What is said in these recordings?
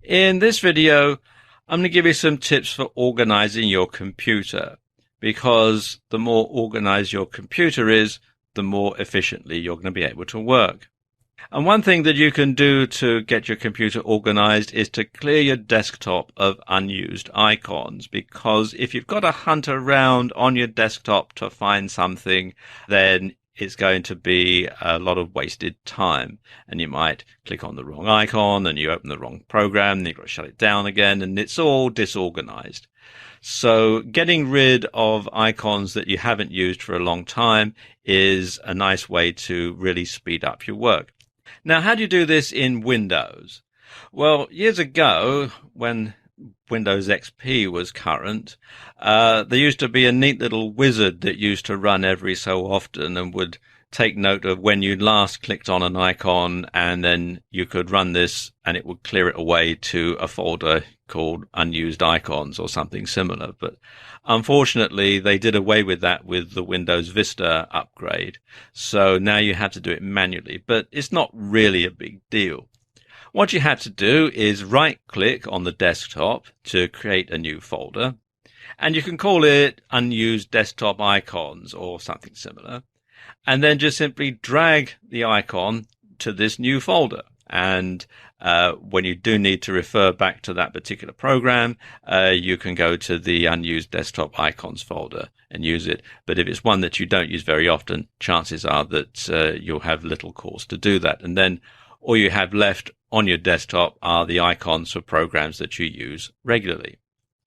In this video, I'm going to give you some tips for organizing your computer, because the more organized your computer is, the more efficiently you're going to be able to work. And one thing that you can do to get your computer organized is to clear your desktop of unused icons, because if you've got to hunt around on your desktop to find something, then it's going to be a lot of wasted time, and you might click on the wrong icon and you open the wrong program and you've got to shut it down again, and it's all disorganized. So getting rid of icons that you haven't used for a long time is a nice way to really speed up your work. Now, how do you do this in Windows? Well, years ago, when Windows XP was current, there used to be a neat little wizard that used to run every so often and would take note of when you last clicked on an icon, and then you could run this and it would clear it away to a folder called unused icons or something similar. But unfortunately, they did away with that with the Windows Vista upgrade. So now you have to do it manually, but it's not really a big deal. What you have to do is right click on the desktop to create a new folder, and you can call it unused desktop icons or something similar, and then just simply drag the icon to this new folder. And when you do need to refer back to that particular program, you can go to the unused desktop icons folder and use it. But if it's one that you don't use very often, chances are that you'll have little cause to do that. And then all you have left on your desktop are the icons for programs that you use regularly.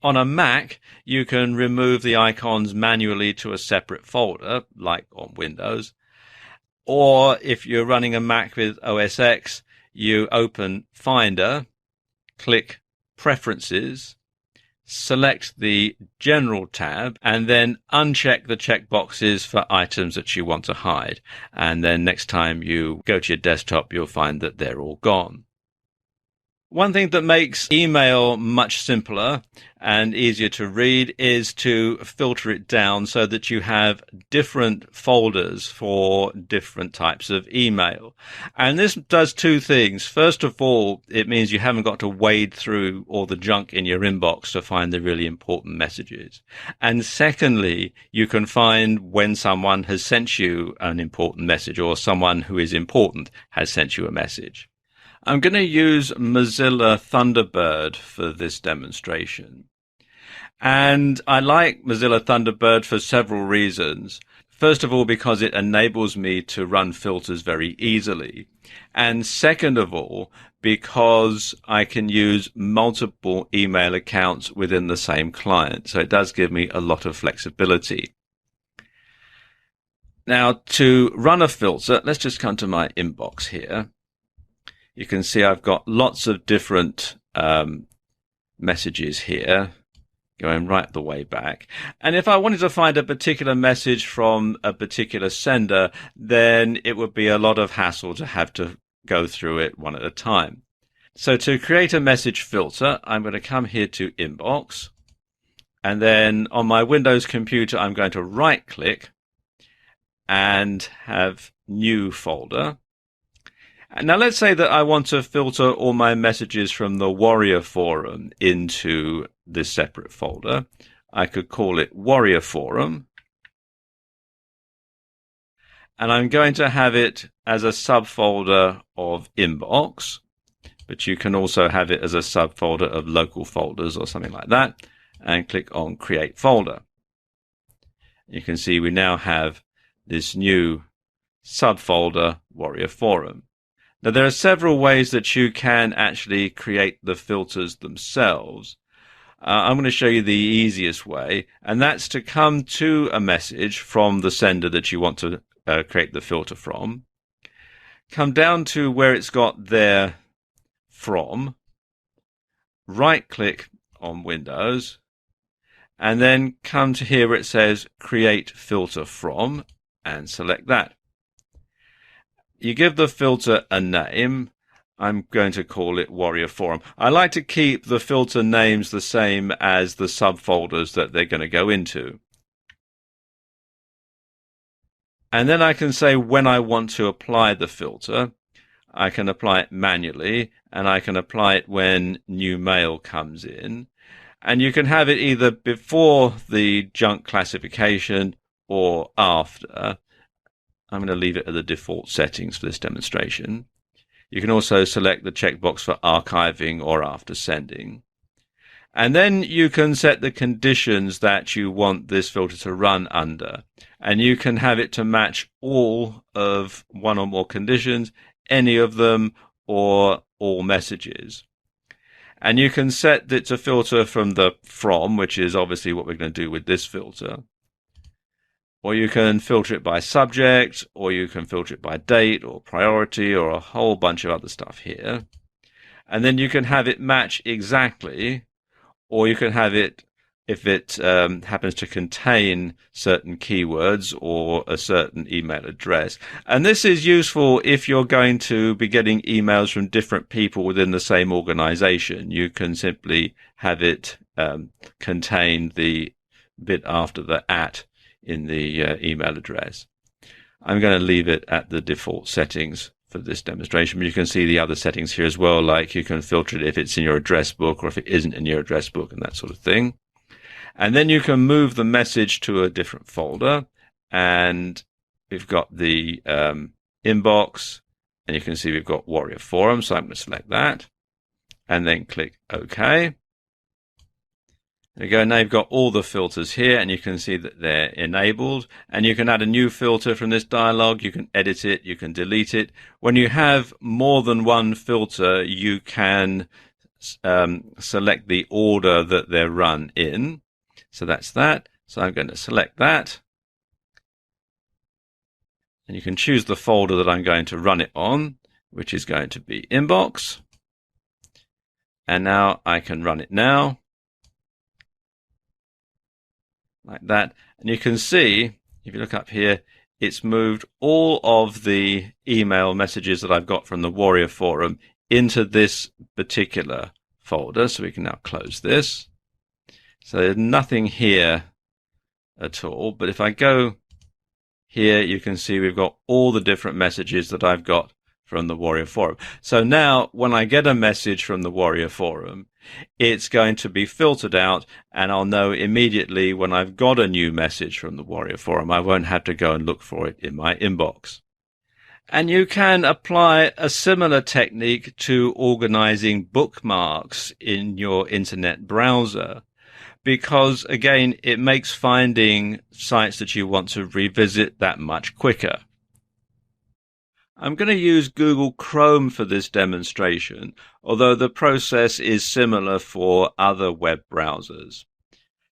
On a Mac, you can remove the icons manually to a separate folder, like on Windows. Or if you're running a Mac with OS X, you open Finder, click Preferences, select the General tab, and then uncheck the checkboxes for items that you want to hide. And then next time you go to your desktop, you'll find that they're all gone. One thing that makes email much simpler and easier to read is to filter it down so that you have different folders for different types of email. And this does two things. First of all, it means you haven't got to wade through all the junk in your inbox to find the really important messages. And secondly, you can find when someone has sent you an important message, or someone who is important has sent you a message. I'm going to use Mozilla Thunderbird for this demonstration. And I like Mozilla Thunderbird for several reasons. First of all, because it enables me to run filters very easily. And second of all, because I can use multiple email accounts within the same client. So it does give me a lot of flexibility. Now, to run a filter, let's just come to my inbox here. You can see I've got lots of different messages here going right the way back. And if I wanted to find a particular message from a particular sender, then it would be a lot of hassle to have to go through it one at a time. So to create a message filter, I'm going to come here to Inbox. And then on my Windows computer, I'm going to right click and have New Folder. Now let's say that I want to filter all my messages from the Warrior Forum into this separate folder. I could call it Warrior Forum. And I'm going to have it as a subfolder of Inbox, but you can also have it as a subfolder of local folders or something like that, and click on Create Folder. You can see we now have this new subfolder Warrior Forum. Now, there are several ways that you can actually create the filters themselves. I'm going to show you the easiest way, and that's to come to a message from the sender that you want to create the filter from. Come down to where it's got their from, right-click on Windows, and then come to here where it says Create Filter From, and select that. You give the filter a name. I'm going to call it Warrior Forum. I like to keep the filter names the same as the subfolders that they're going to go into. And then I can say when I want to apply the filter. I can apply it manually, and I can apply it when new mail comes in. And you can have it either before the junk classification or after. I'm going to leave it at the default settings for this demonstration. You can also select the checkbox for archiving or after sending. And then you can set the conditions that you want this filter to run under. And you can have it to match all of one or more conditions, any of them, or all messages. And you can set it to filter from the from, which is obviously what we're going to do with this filter. Or you can filter it by subject, or you can filter it by date or priority, or a whole bunch of other stuff here. And then you can have it match exactly, or you can have it, if it happens to contain certain keywords or a certain email address. And this is useful if you're going to be getting emails from different people within the same organization. You can simply have it contain the bit after the @ in the email address. I'm going to leave it at the default settings for this demonstration, but you can see the other settings here as well, like you can filter it if it's in your address book or if it isn't in your address book and that sort of thing. And then you can move the message to a different folder, and we've got the inbox, and you can see we've got Warrior Forum, so I'm going to select that and then click OK. There you go. Now you've got all the filters here, and you can see that they're enabled, and you can add a new filter from this dialog. You can edit it, you can delete it. When you have more than one filter, you can select the order that they're run in. So that's that. So I'm going to select that, and you can choose the folder that I'm going to run it on, which is going to be inbox. And now I can run it now, like that. And you can see, if you look up here, it's moved all of the email messages that I've got from the Warrior Forum into this particular folder. So we can now close this. So there's nothing here at all. But if I go here, you can see we've got all the different messages that I've got from the Warrior Forum. So now when I get a message from the Warrior Forum, it's going to be filtered out, and I'll know immediately when I've got a new message from the Warrior Forum. I won't have to go and look for it in my inbox. And you can apply a similar technique to organizing bookmarks in your internet browser, because again, it makes finding sites that you want to revisit that much quicker. I'm going to use Google Chrome for this demonstration, although the process is similar for other web browsers.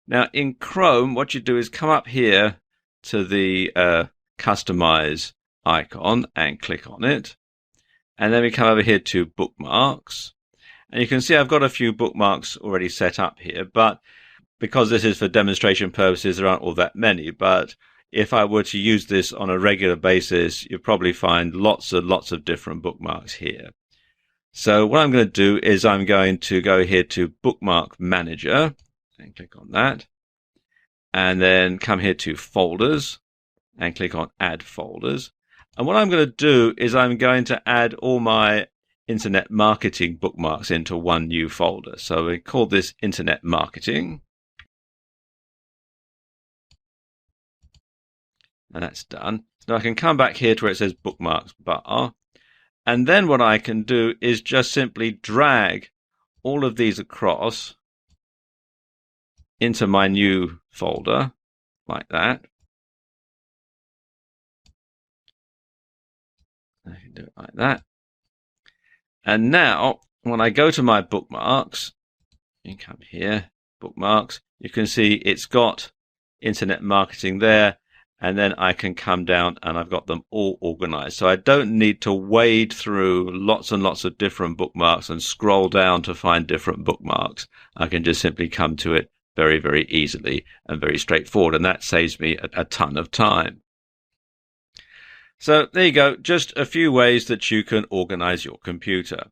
Now in Chrome, what you do is come up here to the Customize icon and click on it. And then we come over here to Bookmarks. And you can see I've got a few bookmarks already set up here, but because this is for demonstration purposes, there aren't all that many. But if I were to use this on a regular basis, you'll probably find lots and lots of different bookmarks here. So what I'm going to do is I'm going to go here to Bookmark Manager and click on that. And then come here to Folders and click on Add Folders. And what I'm going to do is I'm going to add all my internet marketing bookmarks into one new folder. So we call this Internet Marketing. And that's done. So I can come back here to where it says Bookmarks Bar. And then what I can do is just simply drag all of these across into my new folder, like that. I can do it like that. And now, when I go to my bookmarks, you can come here, Bookmarks, you can see it's got Internet Marketing there. And then I can come down and I've got them all organized. So I don't need to wade through lots and lots of different bookmarks and scroll down to find different bookmarks. I can just simply come to it very, very easily and very straightforward. And that saves me a ton of time. So there you go. Just a few ways that you can organize your computer.